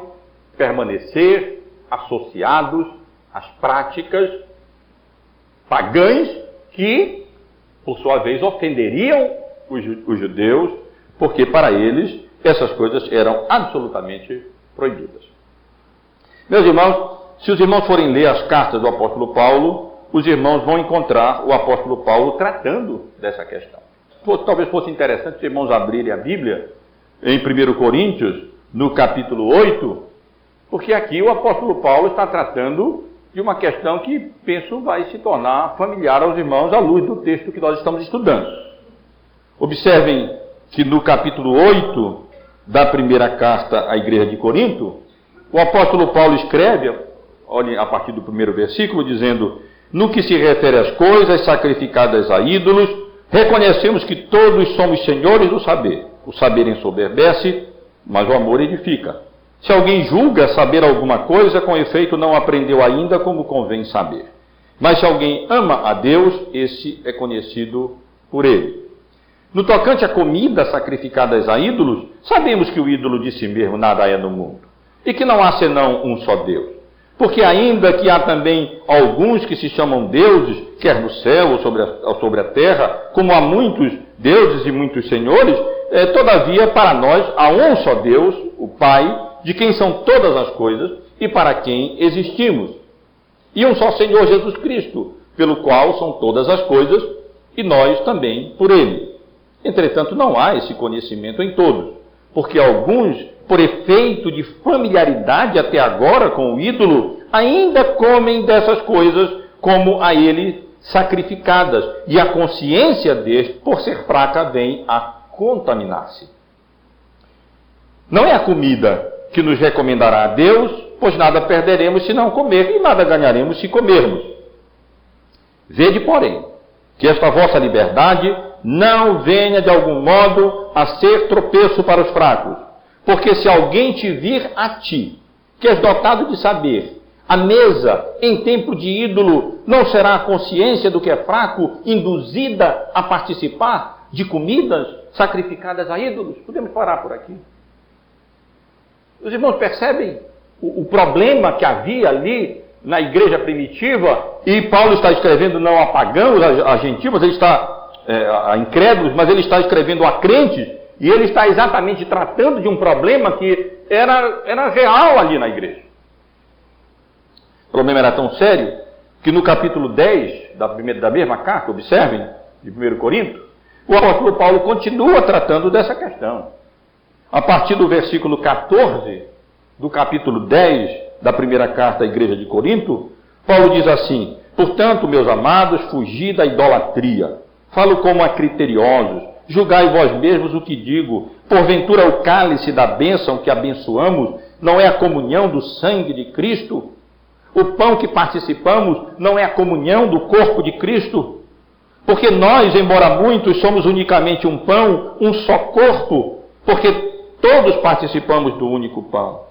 permanecer associados às práticas pagãs que, por sua vez, ofenderiam os judeus, porque para eles essas coisas eram absolutamente proibidas. Meus irmãos, se os irmãos forem ler as cartas do apóstolo Paulo, os irmãos vão encontrar o apóstolo Paulo tratando dessa questão. Talvez fosse interessante os irmãos abrirem a Bíblia em 1 Coríntios, no capítulo 8, porque aqui o apóstolo Paulo está tratando de uma questão que, penso, vai se tornar familiar aos irmãos à luz do texto que nós estamos estudando. Observem que no capítulo 8 da primeira carta à igreja de Corinto, o apóstolo Paulo escreve, olhem a partir do primeiro versículo, dizendo: no que se refere às coisas sacrificadas a ídolos, reconhecemos que todos somos senhores do saber. O saber ensoberbece, mas o amor edifica. Se alguém julga saber alguma coisa, com efeito não aprendeu ainda como convém saber. Mas se alguém ama a Deus, esse é conhecido por ele. No tocante a comidas sacrificadas a ídolos, sabemos que o ídolo de si mesmo nada é no mundo, e que não há senão um só Deus. Porque ainda que há também alguns que se chamam deuses, quer no céu ou sobre a terra, como há muitos deuses e muitos senhores, todavia para nós há um só Deus, o Pai, de quem são todas as coisas e para quem existimos. E um só Senhor Jesus Cristo, pelo qual são todas as coisas, e nós também por ele. Entretanto, não há esse conhecimento em todos, porque alguns, por efeito de familiaridade até agora com o ídolo, ainda comem dessas coisas como a ele sacrificadas, e a consciência deste, por ser fraca, vem a contaminar-se. Não é a comida que nos recomendará a Deus, pois nada perderemos se não comer, e nada ganharemos se comermos. Vede, porém, que esta vossa liberdade não venha de algum modo a ser tropeço para os fracos. Porque se alguém te vir a ti, que és dotado de saber, a mesa em tempo de ídolo, não será a consciência do que é fraco induzida a participar de comidas sacrificadas a ídolos? Podemos parar por aqui. Os irmãos percebem o problema que havia ali na igreja primitiva? E Paulo está escrevendo não a pagãos, a gentios, mas ele está a incrédulos, mas ele está escrevendo a crentes, e ele está exatamente tratando de um problema que era real ali na igreja. O problema era tão sério que no capítulo 10 da mesma carta, observem, de 1 Coríntios, o apóstolo Paulo continua tratando dessa questão. A partir do versículo 14 do capítulo 10 da primeira carta à igreja de Corinto, Paulo diz assim: portanto, meus amados, fugi da idolatria. Falo como a criteriosos, julgai vós mesmos o que digo. Porventura o cálice da bênção que abençoamos não é a comunhão do sangue de Cristo? O pão que participamos não é a comunhão do corpo de Cristo? Porque nós, embora muitos, somos unicamente um pão, um só corpo, porque todos participamos do único pão.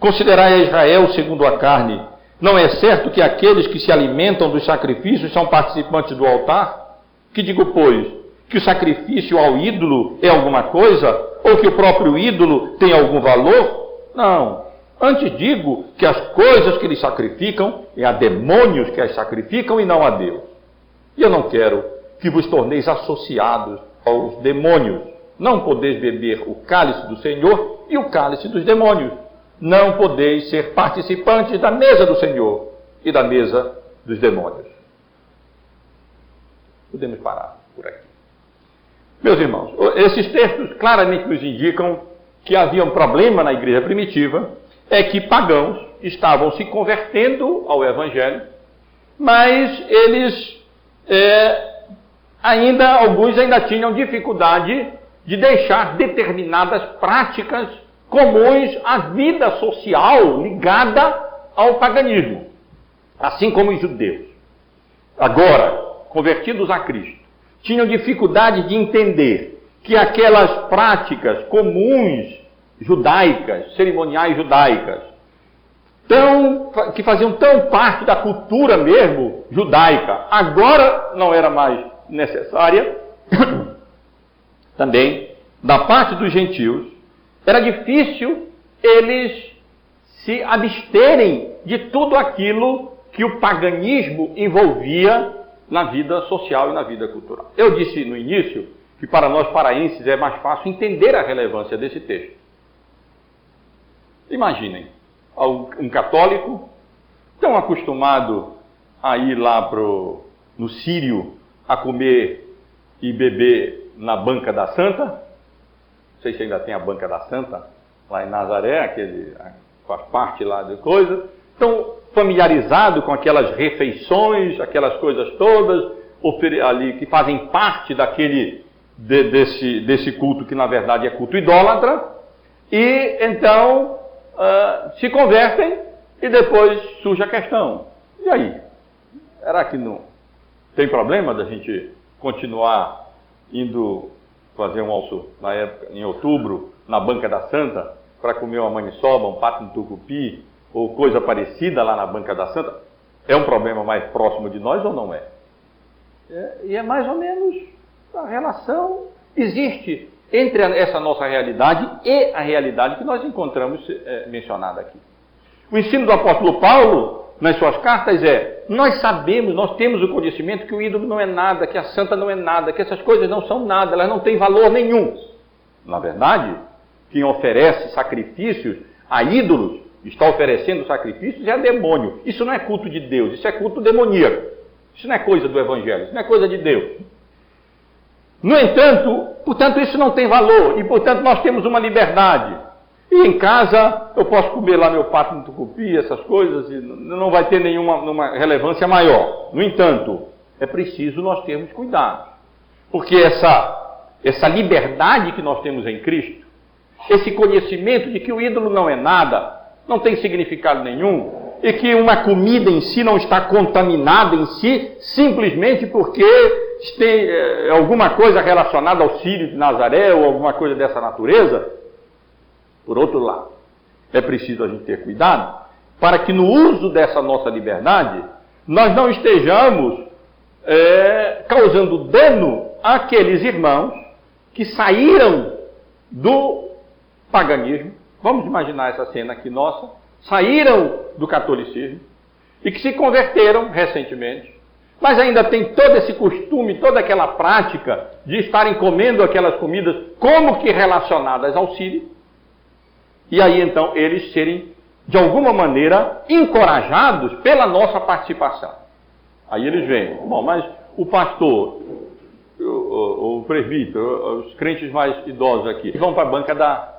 Considerai a Israel segundo a carne. Não é certo que aqueles que se alimentam dos sacrifícios são participantes do altar? Que digo, pois, que o sacrifício ao ídolo é alguma coisa? Ou que o próprio ídolo tem algum valor? Não. Antes digo que as coisas que eles sacrificam é a demônios que as sacrificam e não a Deus. E eu não quero que vos torneis associados aos demônios. Não podeis beber o cálice do Senhor e o cálice dos demônios. Não podeis ser participantes da mesa do Senhor e da mesa dos demônios. Podemos parar por aqui. Meus irmãos, esses textos claramente nos indicam que havia um problema na igreja primitiva, é que pagãos estavam se convertendo ao Evangelho, mas eles alguns ainda tinham dificuldade de deixar determinadas práticas comuns à vida social ligada ao paganismo, assim como os judeus. Agora, convertidos a Cristo, tinham dificuldade de entender que aquelas práticas comuns judaicas, cerimoniais judaicas, que faziam tão parte da cultura mesmo judaica, agora não era mais necessária. Também, da parte dos gentios, era difícil eles se absterem de tudo aquilo que o paganismo envolvia na vida social e na vida cultural. Eu disse no início que para nós paraenses é mais fácil entender a relevância desse texto. Imaginem, um católico estão acostumados a ir lá no Sírio a comer e beber na Banca da Santa. Não sei se ainda tem a Banca da Santa, lá em Nazaré, faz parte lá de coisa. Estão familiarizados com aquelas refeições, aquelas coisas todas ali que fazem parte desse culto que na verdade é culto idólatra, e então se convertem e depois surge a questão: e aí? Será que não tem problema da gente continuar indo fazer um almoço na época, em outubro, na Banca da Santa, para comer uma maniçoba, um pato no tucupi, ou coisa parecida lá na Banca da Santa? É um problema mais próximo de nós ou não é? E é mais ou menos a relação existe entre essa nossa realidade e a realidade que nós encontramos mencionada aqui. O ensino do apóstolo Paulo, nas suas cartas, nós sabemos, nós temos o conhecimento que o ídolo não é nada, que a santa não é nada, que essas coisas não são nada, elas não têm valor nenhum. Na verdade, quem oferece sacrifícios a ídolos, está oferecendo sacrifícios, é demônio. Isso não é culto de Deus, isso é culto demoníaco. Isso não é coisa do Evangelho, isso não é coisa de Deus. No entanto, portanto, isso não tem valor, e portanto nós temos uma liberdade. E em casa eu posso comer lá meu pato no tucupi, essas coisas, e não vai ter nenhuma relevância maior. No entanto, é preciso nós termos cuidado. Porque essa liberdade que nós temos em Cristo, esse conhecimento de que o ídolo não é nada, não tem significado nenhum, e que uma comida em si não está contaminada em si, simplesmente porque tem alguma coisa relacionada ao Sírio de Nazaré, ou alguma coisa dessa natureza. Por outro lado, é preciso a gente ter cuidado, para que no uso dessa nossa liberdade, nós não estejamos causando dano àqueles irmãos que saíram do paganismo. Vamos imaginar essa cena aqui nossa. Saíram do catolicismo e que se converteram recentemente, mas ainda tem todo esse costume, toda aquela prática de estarem comendo aquelas comidas como que relacionadas ao Sírio, e aí então eles serem de alguma maneira encorajados pela nossa participação. Aí eles vêm: bom, mas o pastor, o presbítero, os crentes mais idosos aqui, vão para a banca da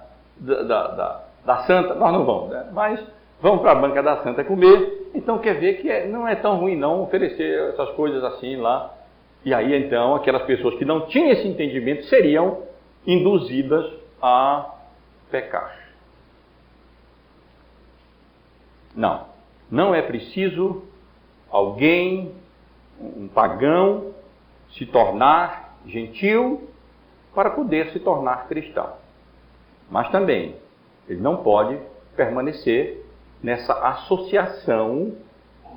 Santa, nós não vamos, né? Mas vamos para a Banca da Santa comer. Então quer ver que não é tão ruim não oferecer essas coisas assim lá. E aí então aquelas pessoas que não tinham esse entendimento seriam induzidas a pecar. Não é preciso alguém, um pagão, se tornar gentil para poder se tornar cristão. Mas também ele não pode permanecer nessa associação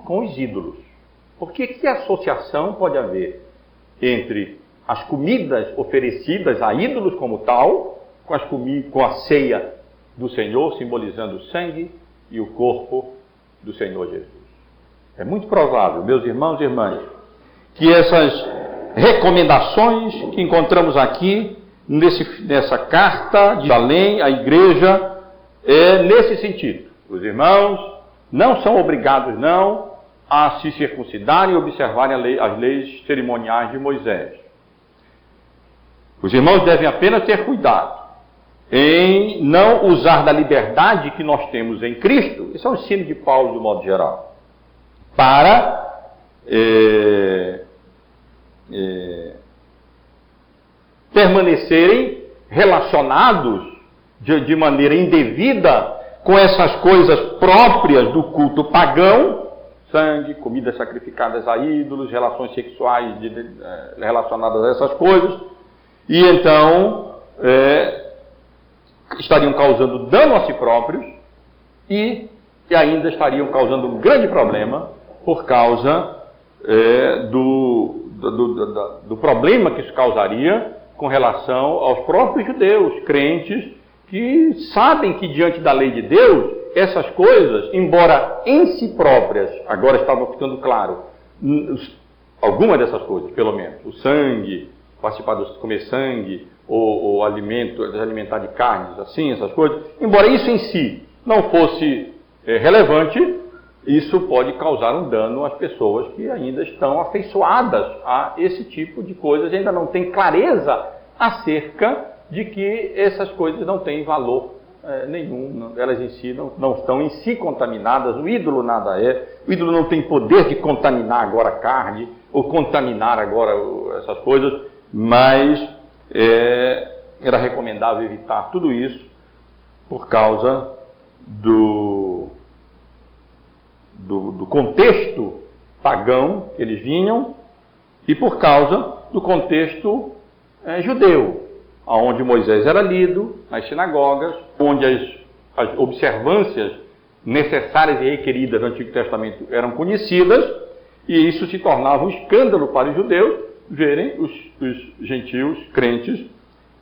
com os ídolos. Porque que associação pode haver entre as comidas oferecidas a ídolos como tal, com a ceia do Senhor, simbolizando o sangue e o corpo do Senhor Jesus? É muito provável, meus irmãos e irmãs, que essas recomendações que encontramos aqui nessa carta de Jerusalém à igreja nesse sentido. Os irmãos não são obrigados não a se circuncidarem e observarem as leis cerimoniais de Moisés. Os irmãos devem apenas ter cuidado em não usar da liberdade que nós temos em Cristo, esse é o ensino de Paulo de modo geral, para permanecerem relacionados de maneira indevida com essas coisas próprias do culto pagão, sangue, comidas sacrificadas a ídolos, relações sexuais relacionadas a essas coisas, e então estariam causando dano a si próprios e ainda estariam causando um grande problema por causa do problema que isso causaria com relação aos próprios judeus, crentes, que sabem que diante da lei de Deus, essas coisas, embora em si próprias, agora estavam ficando claro, alguma dessas coisas, pelo menos, o sangue, participar de comer sangue, ou alimentar de carnes, assim, essas coisas, embora isso em si não fosse relevante, isso pode causar um dano às pessoas que ainda estão afeiçoadas a esse tipo de coisas, ainda não têm clareza acerca de que essas coisas não têm valor nenhum, elas em si não estão em si contaminadas, o ídolo nada é, o ídolo não tem poder de contaminar agora a carne, ou contaminar agora essas coisas, mas era recomendável evitar tudo isso por causa do contexto pagão que eles vinham e por causa do contexto judeu, onde Moisés era lido nas sinagogas, onde as observâncias necessárias e requeridas do Antigo Testamento eram conhecidas, e isso se tornava um escândalo para os judeus verem os gentios crentes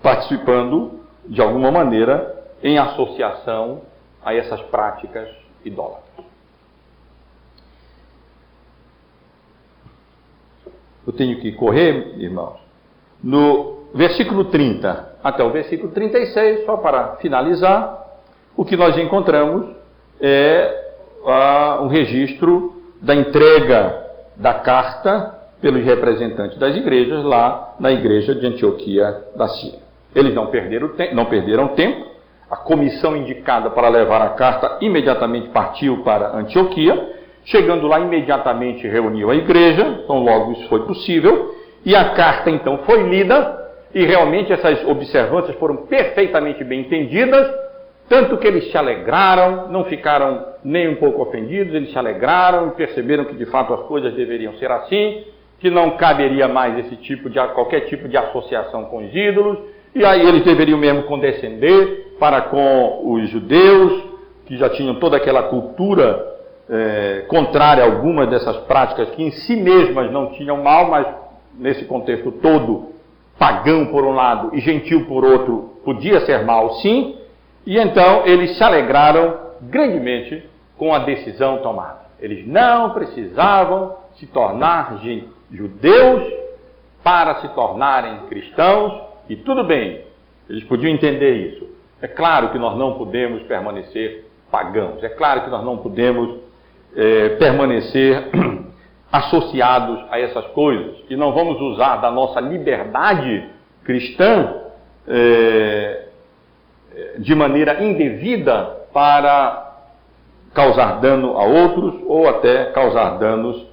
participando de alguma maneira em associação a essas práticas idólatras. Eu tenho que correr, irmãos. No versículo 30 até o versículo 36, só para finalizar, o que nós encontramos é um registro da entrega da carta pelos representantes das igrejas lá na igreja de Antioquia da Síria. Eles não perderam tempo. A comissão indicada para levar a carta imediatamente partiu para Antioquia. Chegando lá, imediatamente reuniu a igreja, então logo isso foi possível, e a carta então foi lida, e realmente essas observâncias foram perfeitamente bem entendidas, tanto que eles se alegraram, não ficaram nem um pouco ofendidos, eles se alegraram e perceberam que de fato as coisas deveriam ser assim, que não caberia mais qualquer tipo de associação com os ídolos, e aí eles deveriam mesmo condescender para com os judeus, que já tinham toda aquela cultura contrária a algumas dessas práticas que em si mesmas não tinham mal, mas nesse contexto todo, pagão por um lado e gentil por outro, podia ser mal sim, e então eles se alegraram grandemente com a decisão tomada. Eles não precisavam se tornar judeus para se tornarem cristãos, e tudo bem, eles podiam entender isso. É claro que nós não podemos permanecer pagãos, é claro que nós não podemos permanecer associados a essas coisas, e não vamos usar da nossa liberdade cristã de maneira indevida para causar dano a outros ou até causar danos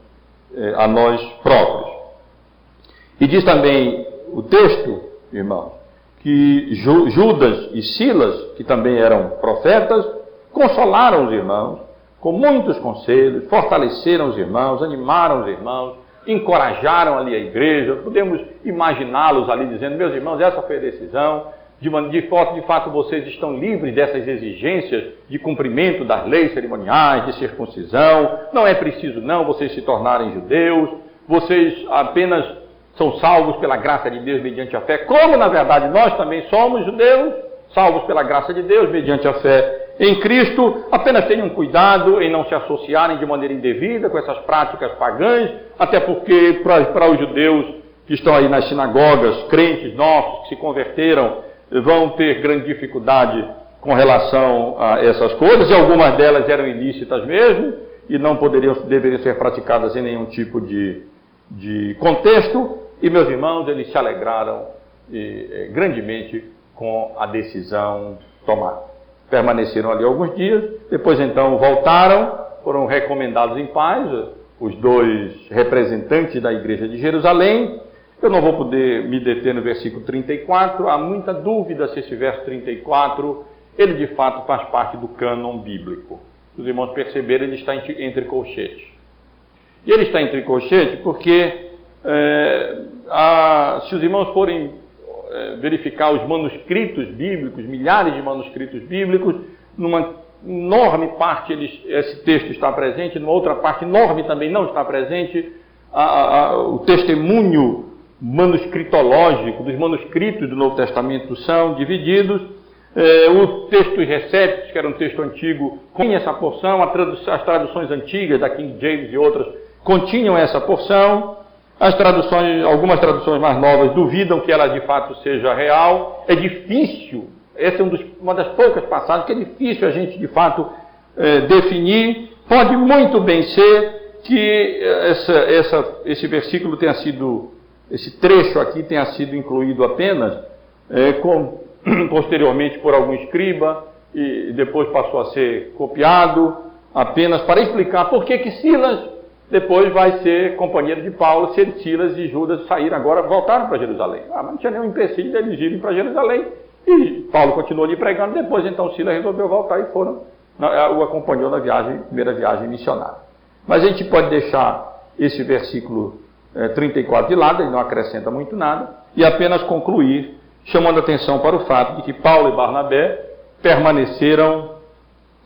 a nós próprios. E diz também o texto, irmãos, que Judas e Silas, que também eram profetas, consolaram os irmãos com muitos conselhos, fortaleceram os irmãos, animaram os irmãos, encorajaram ali a igreja. Podemos imaginá-los ali dizendo: meus irmãos, essa foi a decisão, de fato vocês estão livres dessas exigências de cumprimento das leis cerimoniais, de circuncisão, não é preciso não vocês se tornarem judeus, vocês apenas são salvos pela graça de Deus mediante a fé, como na verdade nós também somos judeus, salvos pela graça de Deus mediante a fé em Cristo. Apenas tenham cuidado em não se associarem de maneira indevida com essas práticas pagãs, até porque para os judeus que estão aí nas sinagogas, crentes nossos que se converteram, vão ter grande dificuldade com relação a essas coisas, e algumas delas eram ilícitas mesmo, e não deveriam ser praticadas em nenhum tipo de contexto, e meus irmãos, eles se alegraram grandemente com a decisão tomada. Permaneceram ali alguns dias, depois então voltaram, foram recomendados em paz, os dois representantes da igreja de Jerusalém. Eu não vou poder me deter no versículo 34, há muita dúvida se esse verso 34, ele de fato faz parte do cânon bíblico. Os irmãos perceberam, ele está entre colchetes. E ele está entre colchetes porque, se os irmãos forem verificar os manuscritos bíblicos, milhares de manuscritos bíblicos, numa enorme parte esse texto está presente, numa outra parte enorme também não está presente. O testemunho manuscritológico dos manuscritos do Novo Testamento são divididos. O texto dos Receptos, que era um texto antigo, continha essa porção, as traduções antigas da King James e outras continham essa porção. Algumas traduções mais novas duvidam que ela de fato seja real. É difícil, essa é uma das poucas passagens que é difícil a gente de fato definir, Pode muito bem ser que esse versículo tenha sido, esse trecho aqui tenha sido incluído apenas posteriormente por algum escriba e depois passou a ser copiado apenas para explicar por que Silas depois vai ser companheiro de Paulo, se Silas e Judas saíram agora, voltaram para Jerusalém. Mas não tinha nenhum empecilho deles irem para Jerusalém. E Paulo continuou ali pregando, depois então Silas resolveu voltar e o acompanhou na primeira viagem missionária. Mas a gente pode deixar esse versículo 34 de lado, ele não acrescenta muito nada, e apenas concluir, chamando a atenção para o fato de que Paulo e Barnabé permaneceram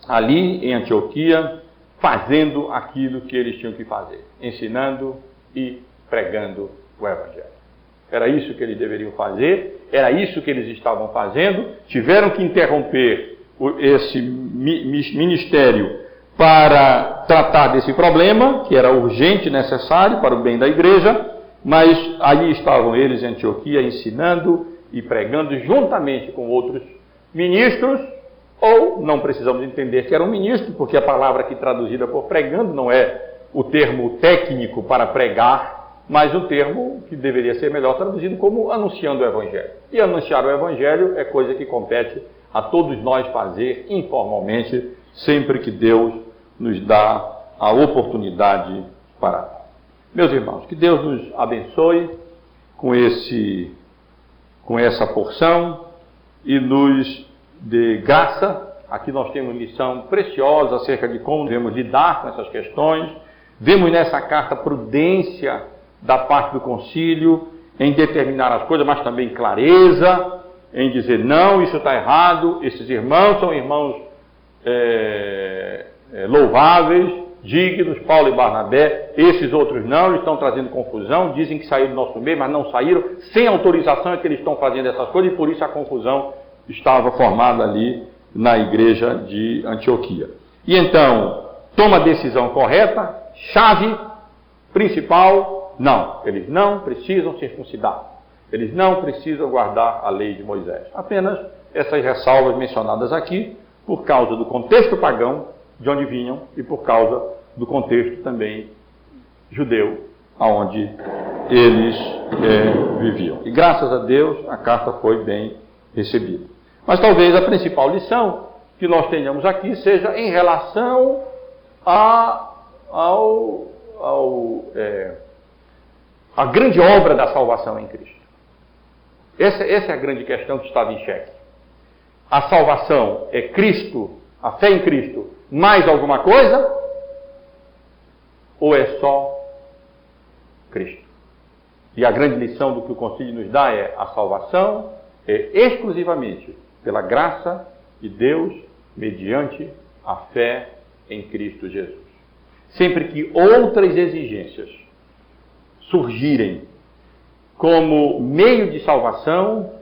ali em Antioquia, fazendo aquilo que eles tinham que fazer, ensinando e pregando o Evangelho. Era isso que eles deveriam fazer, era isso que eles estavam fazendo, tiveram que interromper esse ministério para tratar desse problema, que era urgente e necessário para o bem da igreja, mas ali estavam eles em Antioquia ensinando e pregando juntamente com outros ministros, ou não precisamos entender que era um ministro, porque a palavra aqui traduzida por pregando não é o termo técnico para pregar, mas um termo que deveria ser melhor traduzido como anunciando o Evangelho. E anunciar o Evangelho é coisa que compete a todos nós fazer informalmente, sempre que Deus nos dá a oportunidade para. Meus irmãos, que Deus nos abençoe com essa porção e nos dê graça. Aqui nós temos lição preciosa acerca de como devemos lidar com essas questões. Vemos nessa carta prudência da parte do concílio em determinar as coisas, mas também clareza em dizer, não, isso está errado, esses irmãos são irmãos louváveis, dignos, Paulo e Barnabé, esses outros não, eles estão trazendo confusão, dizem que saíram do nosso meio, mas não saíram, sem autorização é que eles estão fazendo essas coisas, e por isso a confusão estava formada ali na igreja de Antioquia. E então, toma a decisão correta, chave principal, não, eles não precisam circuncidar. Eles não precisam guardar a lei de Moisés. Apenas essas ressalvas mencionadas aqui, por causa do contexto pagão, de onde vinham, e por causa do contexto também judeu, aonde eles viviam. E graças a Deus, a carta foi bem recebida. Mas talvez a principal lição que nós tenhamos aqui seja em relação à grande obra da salvação em Cristo. Essa é a grande questão que estava em xeque. A salvação é Cristo, a fé em Cristo, mais alguma coisa? Ou é só Cristo? E a grande lição do que o concílio nos dá é a salvação é exclusivamente pela graça de Deus, mediante a fé em Cristo Jesus. Sempre que outras exigências surgirem como meio de salvação,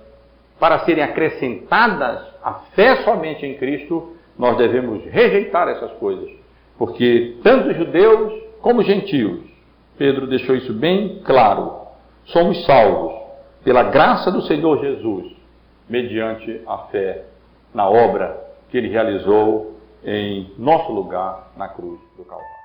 para serem acrescentadas à fé somente em Cristo, nós devemos rejeitar essas coisas, porque tanto judeus como gentios, Pedro deixou isso bem claro, somos salvos pela graça do Senhor Jesus, mediante a fé na obra que Ele realizou em nosso lugar na cruz do Calvário.